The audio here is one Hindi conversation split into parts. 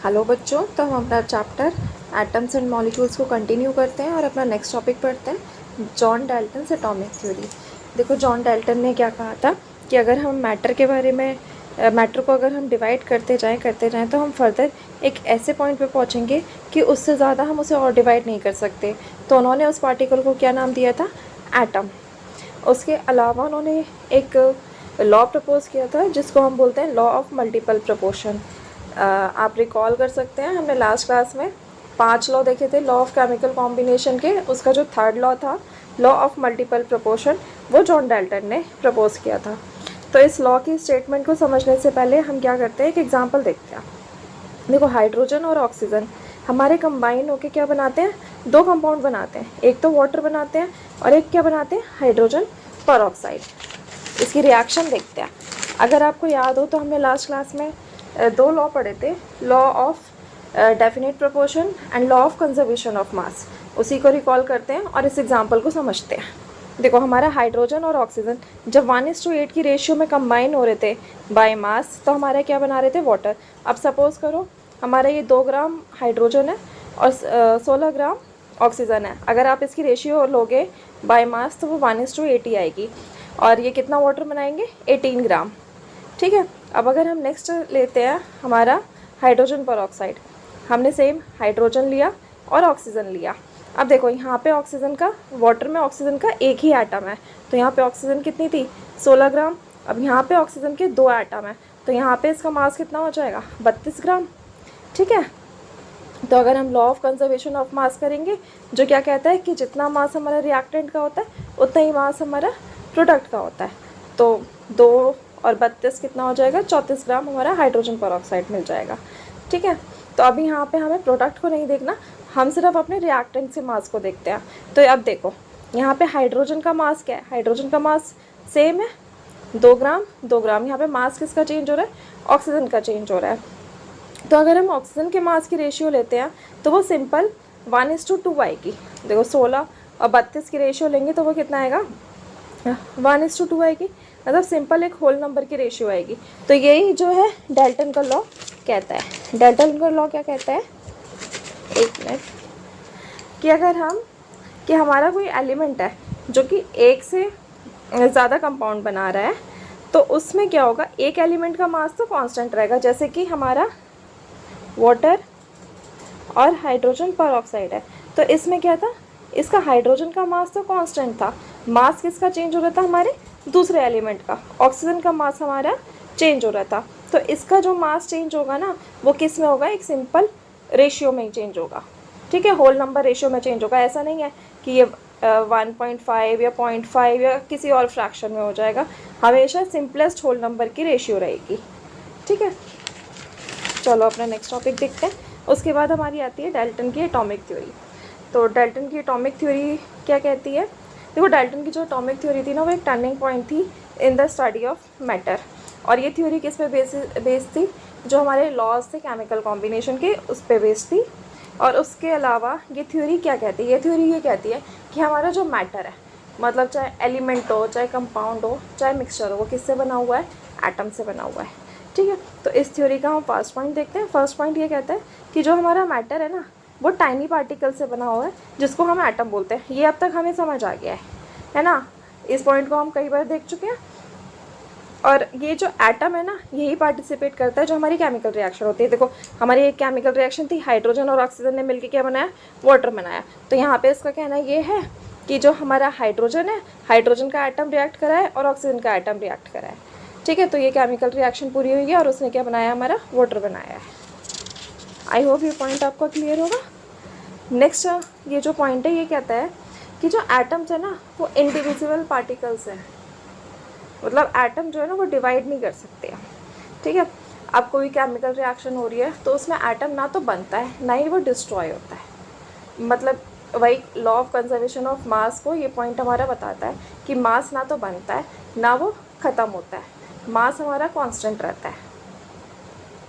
हेलो बच्चों, तो हम अपना चैप्टर एटम्स एंड मॉलिक्यूल्स को कंटिन्यू करते हैं और अपना नेक्स्ट टॉपिक पढ़ते हैं जॉन डाल्टन्स एटॉमिक थ्योरी। देखो, जॉन डाल्टन ने क्या कहा था कि अगर हम मैटर के बारे में मैटर को अगर हम डिवाइड करते जाएं तो हम फर्दर एक ऐसे पॉइंट पे पहुंचेंगे कि उससे ज़्यादा हम उसे और डिवाइड नहीं कर सकते। तो उन्होंने उस पार्टिकल को क्या नाम दिया था? एटम। उसके अलावा उन्होंने एक लॉ प्रपोज किया था जिसको हम बोलते हैं लॉ ऑफ मल्टीपल प्रपोर्शन। आप रिकॉल कर सकते हैं, हमने लास्ट क्लास में 5 लॉ देखे थे लॉ ऑफ केमिकल कॉम्बिनेशन के। उसका जो थर्ड लॉ था, लॉ ऑफ मल्टीपल प्रपोर्शन, वो जॉन डाल्टन ने प्रपोज किया था। तो इस लॉ की स्टेटमेंट को समझने से पहले हम क्या करते हैं, एक एग्जाम्पल देखते हैं। देखो, हाइड्रोजन और ऑक्सीजन हमारे कंबाइन होके क्या बनाते हैं? 2 कंपाउंड बनाते हैं। एक तो वाटर बनाते हैं और एक क्या बनाते हैं? Hydrogen peroxide. इसकी रिएक्शन देखते हैं। अगर आपको याद हो तो हमने लास्ट क्लास में 2 लॉ पढ़े थे, law of definite proportion and law of conservation of mass. उसी को रिकॉल करते हैं और इस एग्जांपल को समझते हैं। देखो, हमारा हाइड्रोजन और ऑक्सीजन जब 1:8 की रेशियो में कंबाइन हो रहे थे बाय मास, तो हमारे क्या बना रहे थे? वाटर। अब सपोज़ करो हमारा ये 2 ग्राम हाइड्रोजन है और 16 ग्राम ऑक्सीजन है। अगर आप इसकी रेशियो लोगे बाय मास तो वो 1:8 ही आएगी। और ये कितना वाटर बनाएंगे? 18 ग्राम। ठीक है। अब अगर हम नेक्स्ट लेते हैं हमारा हाइड्रोजन परऑक्साइड, हमने सेम हाइड्रोजन लिया और ऑक्सीजन लिया। अब देखो, यहाँ पे ऑक्सीजन का, वाटर में ऑक्सीजन का एक ही एटम है, तो यहाँ पे ऑक्सीजन कितनी थी? 16 ग्राम। अब यहाँ पे ऑक्सीजन के 2 एटम है, तो यहाँ पे इसका मास कितना हो जाएगा? 32 ग्राम। ठीक है। तो अगर हम law of conservation of mass करेंगे, जो क्या कहता है कि जितना मास हमारा रिएक्टेंट का होता है उतना ही मास हमारा प्रोडक्ट का होता है। तो 2 और 32 कितना हो जाएगा? 34 ग्राम हमारा हाइड्रोजन परऑक्साइड मिल जाएगा। ठीक है। तो अभी यहाँ पे हमें प्रोडक्ट को नहीं देखना, हम सिर्फ अपने रिएक्टेंट से मास को देखते हैं। तो अब देखो, यहाँ पे हाइड्रोजन का मास क्या है? हाइड्रोजन का मास सेम है, 2 ग्राम 2 ग्राम। यहाँ पे मास किसका चेंज हो रहा है? ऑक्सीजन का चेंज हो रहा है। तो अगर हम ऑक्सीजन के मास की रेशियो लेते हैं तो वो सिंपल 1:2 आएगी। देखो, 16 और 32 की रेशियो लेंगे तो वो कितना आएगा? 1:2 आएगी। मतलब सिंपल एक होल नंबर की रेशियो आएगी। तो यही जो है डाल्टन का लॉ कहता है। डाल्टन का लॉ क्या कहता है? एक मिनट। कि अगर हम कि हमारा कोई एलिमेंट है जो कि एक से ज़्यादा कंपाउंड बना रहा है, तो उसमें क्या होगा? एक एलिमेंट का मास तो कांस्टेंट रहेगा, जैसे कि हमारा वाटर और हाइड्रोजन परऑक्साइड है। तो इसमें क्या था? इसका हाइड्रोजन का मास तो कांस्टेंट था, मास किसका चेंज हो रहा था? हमारे दूसरे एलिमेंट का। ऑक्सीजन का मास हमारा चेंज हो रहा था। तो इसका जो मास चेंज होगा ना, वो किस में होगा? एक सिंपल रेशियो में ही चेंज होगा। ठीक है, होल नंबर रेशियो में चेंज होगा। ऐसा नहीं है कि ये 1.5 या 0.5 या किसी और फ्रैक्शन में हो जाएगा। हमेशा सिंपलेस्ट होल नंबर की रेशियो रहेगी। ठीक है। चलो अपना नेक्स्ट टॉपिक देखते हैं। उसके बाद हमारी आती है डाल्टन की एटॉमिक थ्योरी। तो डाल्टन की एटॉमिक थ्योरी क्या कहती है? देखो, डाल्टन की जो एटॉमिक थ्योरी थी ना, वो एक टर्निंग पॉइंट थी in the study of matter. और ये थ्योरी किस पे बेस्ड थी? जो हमारे लॉज थे केमिकल कॉम्बिनेशन के, उस पर बेस्ड थी। और उसके अलावा ये थ्योरी क्या कहती है? ये थ्योरी ये कहती है कि हमारा जो मैटर है, मतलब चाहे एलिमेंट हो, चाहे कंपाउंड हो, चाहे मिक्सचर हो, वो किससे बना हुआ है? एटम से बना हुआ है। ठीक है। तो इस थ्योरी का हम फर्स्ट पॉइंट देखते हैं। फर्स्ट पॉइंट ये कहता है कि जो हमारा मैटर है ना, वो टाइनी पार्टिकल से बना हुआ है, जिसको हम एटम बोलते हैं। ये अब तक हमें समझ आ गया है ना? इस पॉइंट को हम कई बार देख चुके हैं। और ये जो एटम है ना, यही पार्टिसिपेट करता है जो हमारी केमिकल रिएक्शन होती है। देखो, हमारी एक केमिकल रिएक्शन थी, हाइड्रोजन और ऑक्सीजन ने मिलकर क्या बनाया? वाटर बनाया। तो यहाँ पे इसका कहना ये है कि जो हमारा हाइड्रोजन है, हाइड्रोजन का एटम रिएक्ट करा है और ऑक्सीजन का एटम रिएक्ट करा है। ठीक है। तो ये केमिकल रिएक्शन पूरी हुई है और उसने क्या बनाया? हमारा वाटर बनाया है। आई होप ये पॉइंट आपका क्लियर होगा। नेक्स्ट ये जो पॉइंट है, ये कहता है कि जो एटम्स है ना, वो इंडिविजुअल पार्टिकल्स हैं। मतलब एटम जो है ना, वो डिवाइड नहीं कर सकते। ठीक है। अब कोई केमिकल रिएक्शन हो रही है तो उसमें एटम ना तो बनता है, ना ही वो डिस्ट्रॉय होता है। मतलब वही law of conservation of mass को ये पॉइंट हमारा बताता है कि मास ना तो बनता है, ना वो ख़त्म होता है। मास हमारा कांस्टेंट रहता है।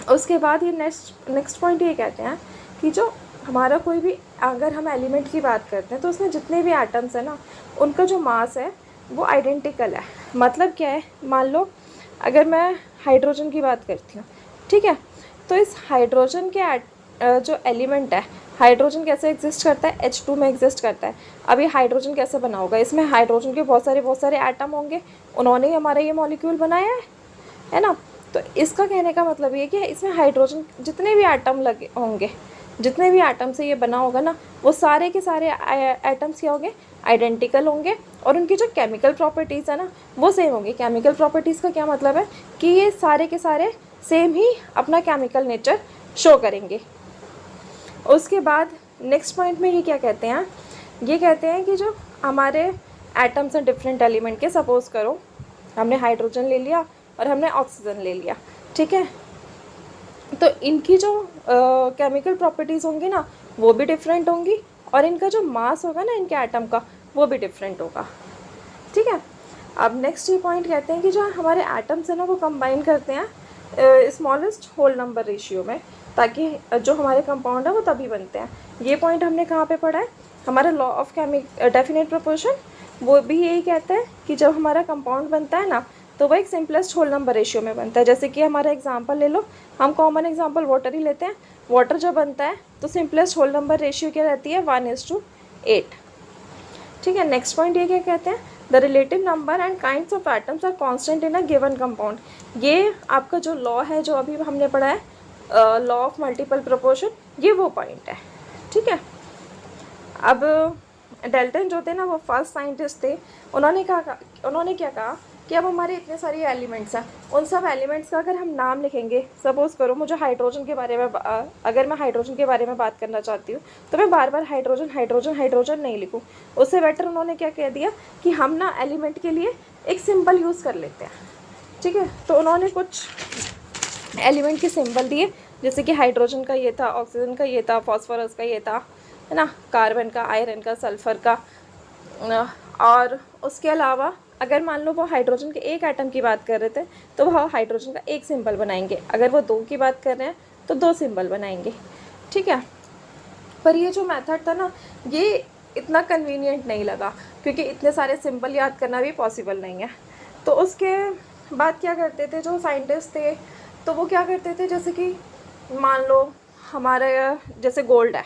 उसके बाद ये नेक्स्ट पॉइंट ये कहते हैं कि जो हमारा कोई भी, अगर हम एलिमेंट की बात करते हैं तो उसमें जितने भी एटम्स हैं ना, उनका जो मास है वो आइडेंटिकल है। मतलब क्या है? मान लो अगर मैं हाइड्रोजन की बात करती हूँ, ठीक है, तो इस हाइड्रोजन के जो एलिमेंट है, हाइड्रोजन कैसे एग्जिस्ट करता है, H2 में एग्जिस्ट करता है। अब ये हाइड्रोजन कैसे बना होगा, इसमें हाइड्रोजन के बहुत सारे एटम होंगे, उन्होंने ही हमारा ये मॉलिक्यूल बनाया है ना। तो इसका कहने का मतलब ये कि इसमें हाइड्रोजन जितने भी एटम लगे होंगे, जितने भी एटम से ये बना होगा ना, वो सारे के सारे एटम्स क्या होंगे, आइडेंटिकल होंगे, और उनकी जो केमिकल प्रॉपर्टीज़ है ना वो सेम होंगी। केमिकल प्रॉपर्टीज़ का क्या मतलब है कि ये सारे के सारे सेम ही अपना केमिकल नेचर शो करेंगे। उसके बाद नेक्स्ट पॉइंट में ये क्या कहते हैं, ये कहते हैं कि जो हमारे एटम्स हैं डिफरेंट एलिमेंट के, सपोज़ करो हमने हाइड्रोजन ले लिया और हमने ऑक्सीजन ले लिया, ठीक है, तो इनकी जो केमिकल प्रॉपर्टीज़ होंगी ना वो भी डिफरेंट होंगी, और इनका जो मास होगा ना इनके एटम का वो भी डिफरेंट होगा, ठीक है। अब नेक्स्ट ये पॉइंट कहते हैं कि जो हमारे एटम्स हैं ना वो कंबाइन करते हैं स्मॉलेस्ट होल नंबर रेशियो में, ताकि जो हमारे कंपाउंड है वो तभी बनते हैं। ये पॉइंट हमने कहाँ पे पढ़ा है, हमारा लॉ ऑफ डेफिनेट प्रोपोर्शन, वो भी यही कहता है कि जब हमारा कंपाउंड बनता है ना तो वो एक सिंपलेस्ट होल नंबर रेशियो में बनता है। जैसे कि हमारा एग्जांपल ले लो, हम कॉमन एग्जांपल वाटर ही लेते हैं। वाटर जब बनता है तो सिंपलेस्ट होल नंबर रेशियो क्या रहती है, 1:8, ठीक है। नेक्स्ट पॉइंट ये क्या कहते हैं, the relative number and kinds of atoms are constant in a given compound. ये आपका जो लॉ है जो अभी हमने पढ़ा है, लॉ ऑफ मल्टीपल प्रोपोर्शन, ये वो पॉइंट है, ठीक है। अब डाल्टन जो थे ना वो फर्स्ट साइंटिस्ट थे, उन्होंने क्या कहा कि अब हमारे इतने सारे एलिमेंट्स हैं, उन सब एलिमेंट्स का अगर हम नाम लिखेंगे, सपोज़ करो मुझे हाइड्रोजन के बारे में अगर मैं हाइड्रोजन के बारे में बात करना चाहती हूँ तो मैं बार बार हाइड्रोजन हाइड्रोजन हाइड्रोजन नहीं लिखूँ। उससे बेटर उन्होंने क्या कह दिया कि हम ना एलिमेंट के लिए एक सिंबल यूज़ कर लेते हैं, ठीक है। तो उन्होंने कुछ एलिमेंट के सिंबल दिए, जैसे कि हाइड्रोजन का ये था, ऑक्सीजन का ये था, फॉस्फोरस का ये था, है ना, कार्बन का, आयरन का, सल्फ़र का। और उसके अलावा अगर मान लो वो हाइड्रोजन के एक एटम की बात कर रहे थे तो वो हाइड्रोजन का एक सिंबल बनाएंगे, अगर वो 2 की बात कर रहे हैं तो 2 सिंबल बनाएंगे, ठीक है। पर ये जो मेथड था ना ये इतना कन्वीनियंट नहीं लगा, क्योंकि इतने सारे सिंबल याद करना भी पॉसिबल नहीं है। तो उसके बाद क्या करते थे जो साइंटिस्ट थे, तो वो क्या करते थे, जैसे कि मान लो हमारे जैसे गोल्ड है,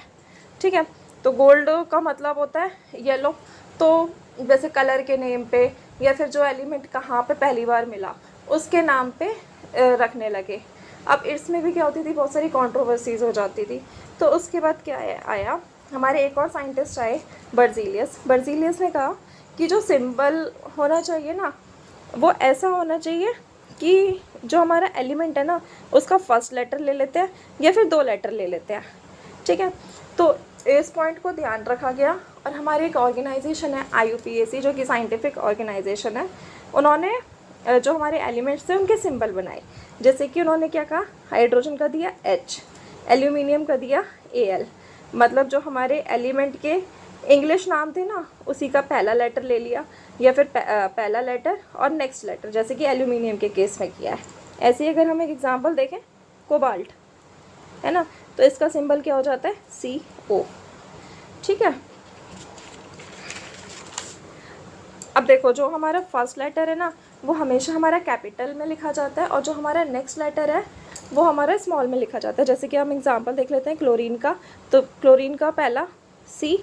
ठीक है, तो गोल्ड का मतलब होता है येलो, तो जैसे कलर के नेम पे या फिर जो एलिमेंट कहाँ पे पहली बार मिला उसके नाम पे रखने लगे। अब इसमें भी क्या होती थी, बहुत सारी कंट्रोवर्सीज हो जाती थी। तो उसके बाद क्या आया, हमारे एक और साइंटिस्ट आए, बर्जीलियस ने कहा कि जो सिंबल होना चाहिए ना वो ऐसा होना चाहिए कि जो हमारा एलिमेंट है ना उसका फर्स्ट लेटर ले लेते हैं या फिर 2 लेटर ले लेते हैं, ठीक है। तो इस पॉइंट को ध्यान रखा गया, और हमारी एक ऑर्गेनाइजेशन है IUPAC जो कि साइंटिफिक ऑर्गेनाइजेशन है, उन्होंने जो हमारे एलिमेंट्स थे उनके सिंबल बनाए। जैसे कि उन्होंने क्या कहा, हाइड्रोजन का दिया H, एल्यूमिनियम का दिया Al, मतलब जो हमारे एलिमेंट के इंग्लिश नाम थे ना उसी का पहला लेटर ले लिया, या फिर पहला लेटर और नेक्स्ट लेटर, जैसे कि एल्यूमिनियम के केस में किया है। ऐसे ही अगर हम एक एग्जांपल देखें, कोबाल्ट है ना, तो इसका सिंबल क्या हो जाता है, CO, ठीक है। अब देखो जो हमारा फर्स्ट लेटर है ना वो हमेशा हमारा कैपिटल में लिखा जाता है, और जो हमारा नेक्स्ट लेटर है वो हमारा स्मॉल में लिखा जाता है। जैसे कि हम एग्जांपल देख लेते हैं क्लोरीन का, तो क्लोरीन का पहला C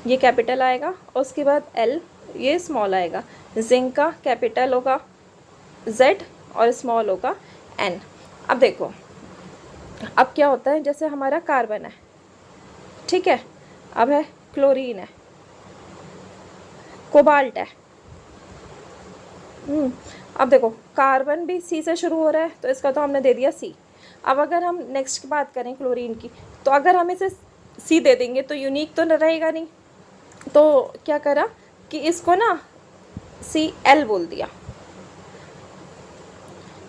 ये कैपिटल आएगा, और उसके बाद L ये स्मॉल आएगा। जिंक का कैपिटल होगा Z और स्मॉल होगा N। अब देखो अब क्या होता है, जैसे हमारा कार्बन है, ठीक है, अब है क्लोरीन है, कोबाल्ट है, अब देखो कार्बन भी C से शुरू हो रहा है तो इसका तो हमने दे दिया C। अब अगर हम नेक्स्ट की बात करें क्लोरीन की, तो अगर हम इसे C दे देंगे तो यूनिक तो रहेगा नहीं, तो क्या करा कि इसको ना Cl बोल दिया।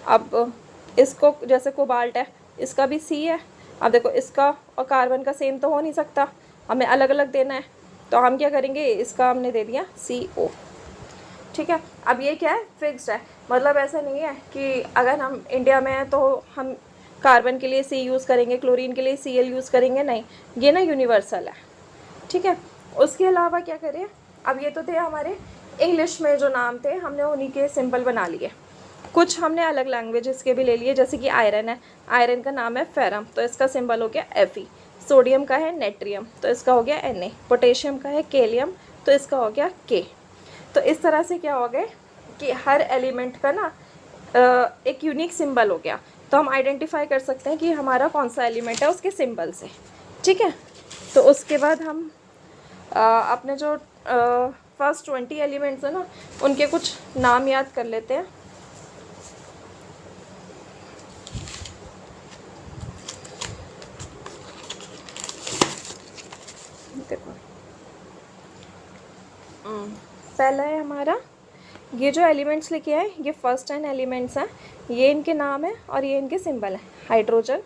अब इसको जैसे कोबाल्ट है इसका भी C है, अब देखो इसका और कार्बन का सेम तो हो नहीं सकता, हमें अलग अलग देना है, तो हम क्या करेंगे, इसका हमने दे दिया CO, ठीक है। अब ये क्या है, फिक्स्ड है, मतलब ऐसा नहीं है कि अगर हम इंडिया में हैं तो हम कार्बन के लिए C यूज़ करेंगे, क्लोरीन के लिए Cl यूज़ करेंगे, नहीं, ये ना यूनिवर्सल है, ठीक है। उसके अलावा क्या करें, अब ये तो थे हमारे इंग्लिश में जो नाम थे हमने उन्हीं के सिंबल बना लिए। कुछ हमने अलग लैंग्वेजेस के भी ले लिए, जैसे कि आयरन है, आयरन का नाम है फेरम, तो इसका सिंबल हो गया Fe। सोडियम का है नेट्रियम, तो इसका हो गया Na। पोटेशियम का है केलियम, तो इसका हो गया K। तो इस तरह से क्या हो गए कि हर एलिमेंट का ना एक यूनिक सिंबल हो गया, तो हम आइडेंटिफाई कर सकते हैं कि हमारा कौन सा एलिमेंट है उसके सिंबल से, ठीक है। तो उसके बाद हम अपने जो फर्स्ट 20 एलिमेंट्स हैं ना, उनके कुछ नाम याद कर लेते हैं। देखो पहला है हमारा, ये जो एलिमेंट्स लिखे हैं ये फर्स्ट 10 एलिमेंट्स हैं, ये इनके नाम है और ये इनके सिंबल हैं। Hydrogen,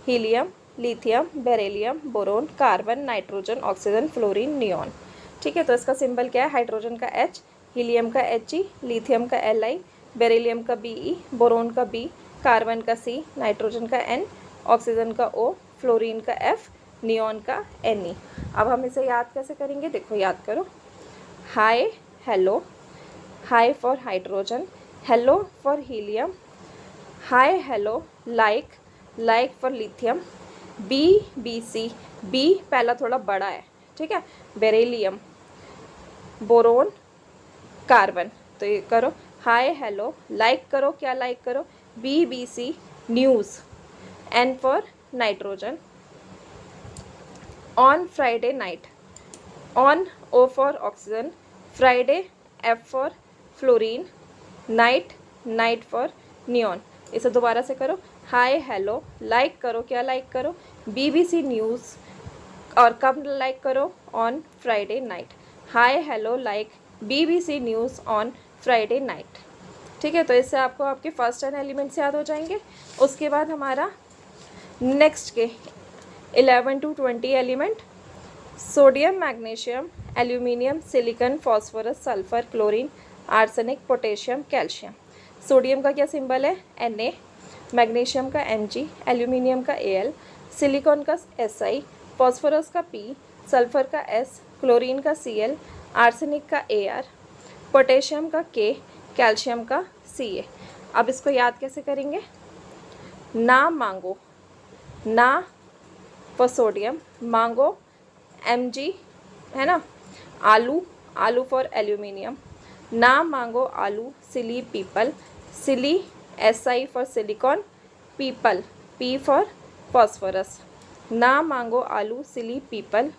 helium, lithium, beryllium, boron, carbon, nitrogen, oxygen, fluorine, neon, ठीक है। तो इसका सिंबल क्या है? हाइड्रोजन का H, हीलियम का He, लिथियम का Li, बेरिलियम का Be, बोरोन का B, कार्बन का C, नाइट्रोजन का N, ऑक्सीजन का O, फ्लोरीन का F, नियॉन का Ne। अब हम इसे याद कैसे करेंगे? देखो याद करो। High, hello, high for hydrogen, hello for helium, hi hello like, like for lithium, BC, B पहला थोड़ा बड़ा है, ठीक है, बेरिलियम, बोरोन, कार्बन। तो ये करो हाई हेलो, लाइक करो, क्या लाइक करो? BBC news, N for nitrogen, on Friday night, on O for oxygen, Friday F for fluorine, night, night for neon. इसे दोबारा से करो, हाय हेलो, लाइक करो, क्या लाइक करो? BBC न्यूज़, और कब लाइक करो? On Friday night. Hi hello like BBC news on Friday night, ठीक है। तो इससे आपको आपके फर्स्ट 10 एलिमेंट्स याद हो जाएंगे। उसके बाद हमारा नेक्स्ट के 11 to 20 element, sodium, magnesium, aluminium, silicon, phosphorus, sulphur, chlorine, arsenic, potassium, calcium. Sodium का क्या सिंबल है? Na, मैग्नीशियम का Mg, एल्यूमिनियम का Al, सिलिकॉन का Si, फॉस्फोरस का P, सल्फर का S, क्लोरीन का Cl, आर्सेनिक का Ar, पोटेशियम का K, कैल्शियम का Ca। अब इसको याद कैसे करेंगे? ना मांगो, ना फॉर सोडियम, मांगो Mg है ना, आलू, आलू फॉर एल्यूमिनियम, ना मांगो आलू, silly people, silly Si for silicon, people P for phosphorus, ना मांगो आलू, सिली पीपल,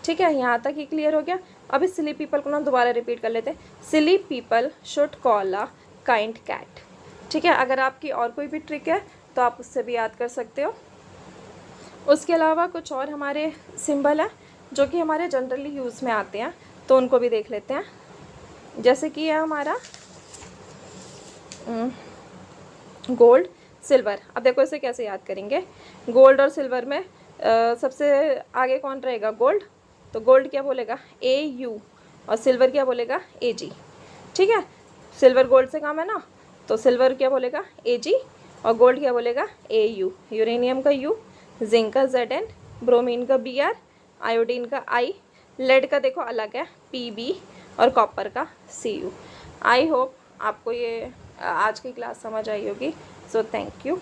ठीक है। यहाँ तक ही क्लियर हो गया। अब इस सिली पीपल को ना दोबारा रिपीट कर लेते हैं, silly people should call a kind cat, ठीक है। अगर आपकी और कोई भी ट्रिक है तो आप उससे भी याद कर सकते हो। उसके अलावा कुछ और हमारे सिंबल हैं जो कि हमारे जनरली यूज़ में आते हैं, तो उनको भी देख लेते हैं। जैसे कि यह हमारा गोल्ड, सिल्वर। अब देखो इसे कैसे याद करेंगे। गोल्ड और सिल्वर में सबसे आगे कौन रहेगा? गोल्ड। तो गोल्ड क्या बोलेगा? AU, और सिल्वर क्या बोलेगा? AG, ठीक है। सिल्वर गोल्ड से कम है ना, तो सिल्वर क्या बोलेगा? AG, और गोल्ड क्या बोलेगा? AU। यूरेनियम का U, जिंक का ZN, ब्रोमीन का BR, आयोडीन का I, लेड का देखो अलग है PB, और कॉपर का CU। आई होप आपको ये आज की क्लास समझ आई होगी। So thank you.